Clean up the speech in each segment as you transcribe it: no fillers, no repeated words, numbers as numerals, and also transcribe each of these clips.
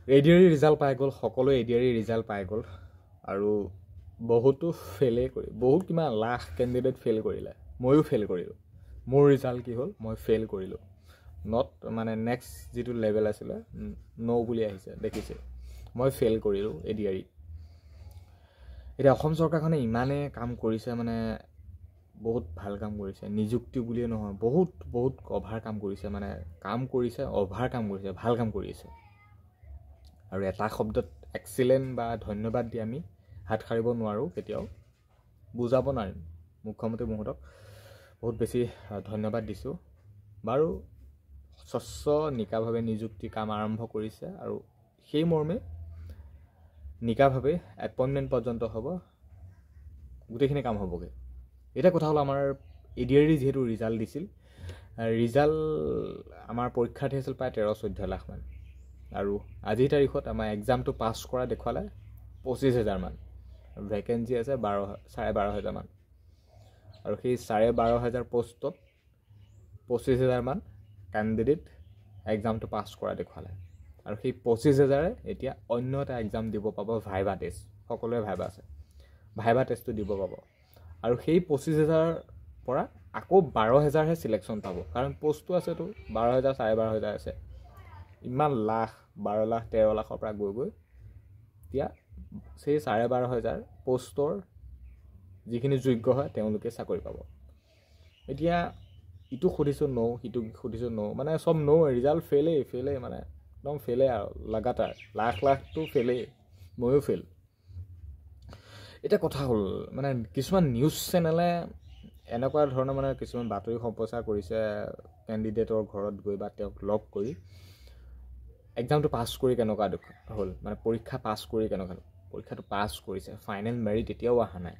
ADRE result পাই গ'ল, সকলোৱে এডিআৰই ৰিজাল্ট পাই গ'ল আৰু বহুতো ফেইলেই কৰি, বহুত কিমান লাখ কেণ্ডিডেট ফেইল কৰিলে, ময়ো ফেইল কৰিলোঁ। মোৰ ৰিজাল্ট কি হ'ল, মই ফেইল কৰিলোঁ। নট মানে নেক্সট যিটো লেভেল আছিলে ন' বুলি আহিছে, দেখিছে মই ফেইল কৰিলোঁ এডিআৰই। এতিয়া অসম চৰকাৰখনে ইমানেই কাম কৰিছে, মানে বহুত ভাল কাম কৰিছে, নিযুক্তি বুলিয়ে নহয়, বহুত অভাৰ কাম কৰিছে, মানে কাম কৰিছে, অভাৰ কাম কৰিছে, ভাল কাম কৰিছে। আৰু এটা শব্দত এক্সিলেণ্ট বা ধন্যবাদ দি আমি হাত সাৰিব নোৱাৰোঁ, কেতিয়াও বুজাব নোৱাৰিম। মুখ্যমন্ত্ৰী মহোদয়ক বহুত বেছি ধন্যবাদ দিছোঁ। বাৰু স্বচ্ছ নিকাভাৱে নিযুক্তি কাম আৰম্ভ কৰিছে আৰু সেই মৰ্মে নিকাভাৱে এপইণ্টমেণ্ট পৰ্যন্ত হ'ব, গোটেইখিনি কাম হ'বগৈ। এতিয়া কথা হ'ল, আমাৰ এডিআৰই যিহেতু ৰিজাল্ট দিছিল, ৰিজাল্ট আমাৰ পৰীক্ষাৰ্থী আছিল প্ৰায় 13-14 লাখ মান, আৰু আজিৰ তাৰিখত আমাৰ এক্সামটো পাছ কৰা দেখুৱালে 25,000 মান, ভেকেঞ্চি আছে 12,500 মান, আৰু সেই 12,500 পোষ্টত 25,000 মান কেণ্ডিডেট এক্সামটো পাছ কৰা দেখুৱালে। আৰু সেই 25,000 এতিয়া অন্য এটা এক্সাম দিব পাব, ভাইভা টেষ্ট। সকলোৱে ভাইভা আছে, ভাইভা টেষ্টটো দিব পাব। আৰু সেই 25,000 পৰা আকৌ 12,000হে চিলেকশ্যন পাব, কাৰণ পোষ্টটো আছেতো 12,000, 12,500 আছে। ইমান লাখ, 12 লাখ, 13 লাখৰ পৰা গৈ এতিয়া সেই 12,500 পোষ্টৰ যিখিনি যোগ্য হয় তেওঁলোকে চাকৰি পাব। এতিয়া ইটো সুধিছোঁ ন', সিটো সুধিছোঁ ন', মানে চব ন', ৰিজাল্ট ফেইলেই মানে একদম ফেইলেই আৰু লাগাতাৰ লাখটো ফেইলেই, ময়ো ফেইল। এতিয়া কথা হ'ল, মানে কিছুমান নিউজ চেনেলে এনেকুৱা ধৰণৰ মানে কিছুমান বাতৰি সম্প্ৰচাৰ কৰিছে, কেণ্ডিডেটৰ ঘৰত গৈ বা তেওঁক লগ কৰি এক্সামটো পাছ কৰি কেনেকুৱা হ'ল, মানে পৰীক্ষা পাছ কৰি কেনেকুৱা হ'ল। পৰীক্ষাটো পাছ কৰিছে, ফাইনেল মেৰিট এতিয়াও অহা নাই,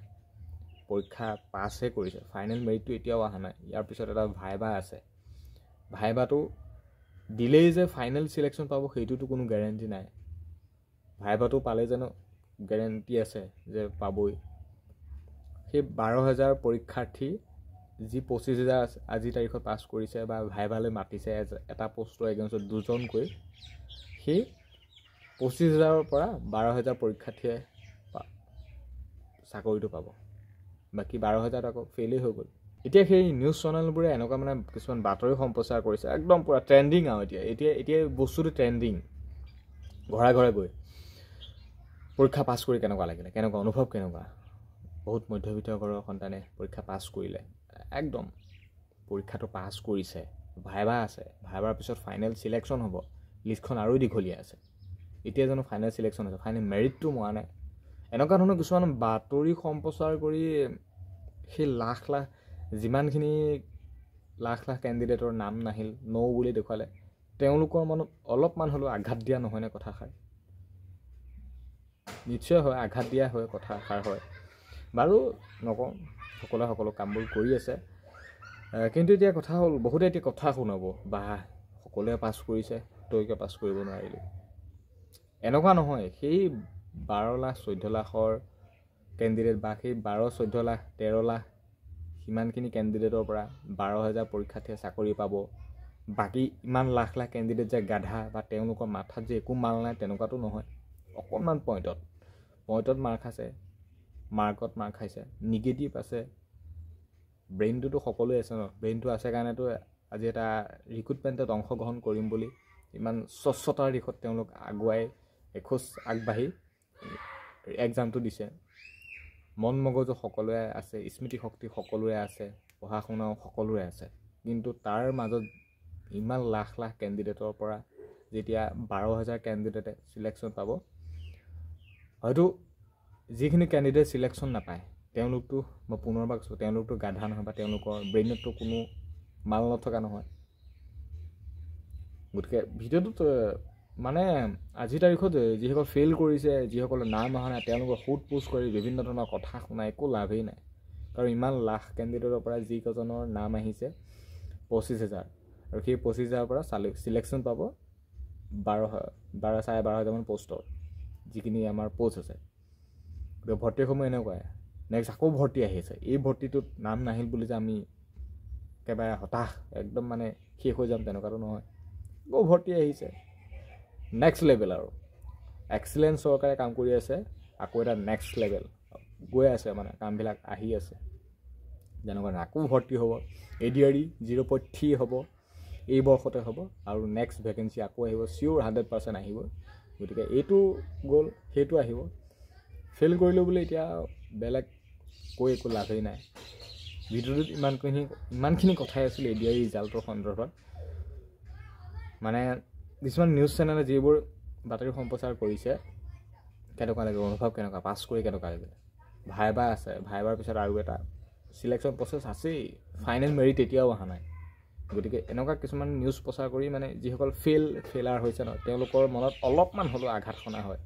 পৰীক্ষা পাছহে কৰিছে, ফাইনেল মেৰিটটো এতিয়াও অহা নাই। ইয়াৰ পিছত এটা ভাইভা আছে, ভাইভাটো দিলেই যে ফাইনেল চিলেকশ্যন পাব সেইটোতো কোনো গেৰেণ্টি নাই। ভাইভাটো পালে জানো গেৰেণ্টি আছে যে পাবই। সেই 12,000 পৰীক্ষাৰ্থী যি 25,000 আজিৰ তাৰিখত পাছ কৰিছে বা ভাইভালৈ মাতিছে এটা পোষ্টৰ এগেইনষ্টত 2জনকৈ, সেই 25,000ৰ পৰা 12,000 পৰীক্ষাৰ্থীয়ে চাকৰিটো পাব, বাকী 12,000 আকৌ ফেইলেই হৈ গ'ল। এতিয়া সেই নিউজ চেনেলবোৰে এনেকুৱা মানে কিছুমান বাতৰি সম্প্ৰচাৰ কৰিছে, একদম পূৰা ট্ৰেণ্ডিং আৰু এতিয়া বস্তুটো ট্ৰেণ্ডিং। ঘৰে ঘৰে গৈ পৰীক্ষা পাছ কৰি কেনেকুৱা লাগিলে, কেনেকুৱা অনুভৱ, কেনেকুৱা। বহুত মধ্যবিত্ত ঘৰৰ সন্তানে পৰীক্ষা পাছ কৰিলে, একদম পৰীক্ষাটো পাছ কৰিছে, ভাইভা আছে, ভাইভাৰ পিছত ফাইনেল চিলেকশ্যন হ'ব, লিষ্টখন আৰু দীঘলীয়া আছে। এতিয়া জানো ফাইনেল চিলেকশ্যন আছে, ফাইনেল মেৰিটটো মৰা নাই। এনেকুৱা ধৰণৰ কিছুমান বাতৰি সম্প্ৰচাৰ কৰি সেই যিমানখিনি লাখ কেণ্ডিডেটৰ নাম নাহিল, ন' বুলি দেখুৱালে, তেওঁলোকৰ মনত অলপমান হ'লেও আঘাত দিয়া নহয়নে কথাষাৰ? নিশ্চয় হয়, আঘাত দিয়া হয়, কথাষাৰ হয়। বাৰু নকওঁ, সকলোৱে সকলো কামবোৰ কৰি আছে, কিন্তু এতিয়া কথা হ'ল, বহুতে এতিয়া কথা শুনাব, বা সকলোৱে পাছ কৰিছে, তই কিয় পাছ কৰিব নোৱাৰিলি। এনেকুৱা নহয়, সেই 12 লাখ 14 লাখৰ কেণ্ডিডেট বা সেই 12, 14 লাখ, 13 লাখ সিমানখিনি কেণ্ডিডেটৰ পৰা 12,000 পৰীক্ষাৰ্থীয়ে চাকৰি পাব। বাকী ইমান লাখ কেণ্ডিডেট যে গাধা বা তেওঁলোকৰ মাথাত যে একো মাল নাই, তেনেকুৱাতো নহয়। অকণমান পইণ্টত মাৰ খাইছে, মাৰ্কত মাৰ খাইছে, নিগেটিভ আছে। ব্ৰেইনটোতো সকলোৱে আছে ন, ব্ৰেইনটো আছে কাৰণেতো আজি এটা ৰিক্ৰুটমেণ্টত অংশগ্ৰহণ কৰিম বুলি ইমান স্বচ্ছতাৰ দিশত তেওঁলোক আগুৱাই এখোজ আগবাঢ়ি এক্সামটো দিছে। মন মগজু সকলোৰে আছে, স্মৃতিশক্তি সকলোৰে আছে, পঢ়া শুনাও সকলোৰে আছে, কিন্তু তাৰ মাজত ইমান লাখ কেণ্ডিডেটৰ পৰা যেতিয়া 12,000 কেণ্ডিডেটে চিলেকশ্যন পাব, হয়তো যিখিনি কেণ্ডিডেট চিলেকশ্যন নাপায় তেওঁলোকতো, মই পুনৰবাৰ কৈছোঁ, তেওঁলোকতো গাধা নহয় বা তেওঁলোকৰ ব্ৰেইনততো কোনো মাল নথকা নহয়। গতিকে ভিডিঅ'টোত মানে আজিৰ তাৰিখত যিসকল ফেইল কৰিছে, যিসকলৰ নাম অহা নাই, তেওঁলোকক সোধ পোছ কৰি বিভিন্ন ধৰণৰ কথা শুনাই একো লাভেই নাই। কাৰণ ইমান লাখ কেণ্ডিডেটৰ পৰা যিকেইজনৰ নাম আহিছে 25,000, আৰু সেই 25,000ৰ পৰা চিলেকশ্যন পাব 12,500 মান পোষ্টৰ, যিখিনি আমাৰ পোষ্ট আছে। গতিকে ভৰ্তিৰ সময় এনেকুৱাই, নেক্সট আকৌ ভৰ্তি আহিছে, এই ভৰ্তিটোত নাম নাহিল বুলি যে আমি একেবাৰে হতাশ, একদম মানে শেষ হৈ যাম তেনেকুৱাতো নহয়। আকৌ ভৰ্তি আহিছে, নেক্সট লেভেল আৰু এক্সিলেঞ্চ চৰকাৰে কাম কৰি আছে আকৌ এটা নেক্সট লেভেল গৈ আছে মানে কামবিলাক আহি আছে যেনেকুৱা আকৌ ভৰ্তি হ'ব ADRE 0.3 হ'ব এই বৰ্ষতে হ'ব আৰু নেক্সট ভেকেঞ্চি আকৌ আহিব চিয়'ৰ 100% আহিব গতিকে এইটো গ'ল সেইটো আহিব ফেইল কৰিলোঁ বুলি এতিয়া বেলেগ কৈ একো লাভেই নাই ভিডিঅ'টোত ইমানখিনি কথাই আছিলে ADRE ৰিজাল্টৰ সন্দৰ্ভত মানে কিছুমান নিউজ চেনেলে যিবোৰ বাতৰি সম্প্ৰচাৰ কৰিছে কেনেকুৱা লাগে অনুভৱ কেনেকুৱা পাছ কৰি কেনেকুৱা লাগে ভাইবা আছে ভাইবাৰ পিছত আৰু এটা সিলেকশ্যন প্ৰচেছ আছেই ফাইনেল মেৰিট এতিয়াও অহা নাই গতিকে এনেকুৱা কিছুমান নিউজ প্ৰচাৰ কৰি মানে যিসকল ফেইলাৰ হৈছে ন তেওঁলোকৰ মনত অলপমান হ'লেও আঘাত সনা হয়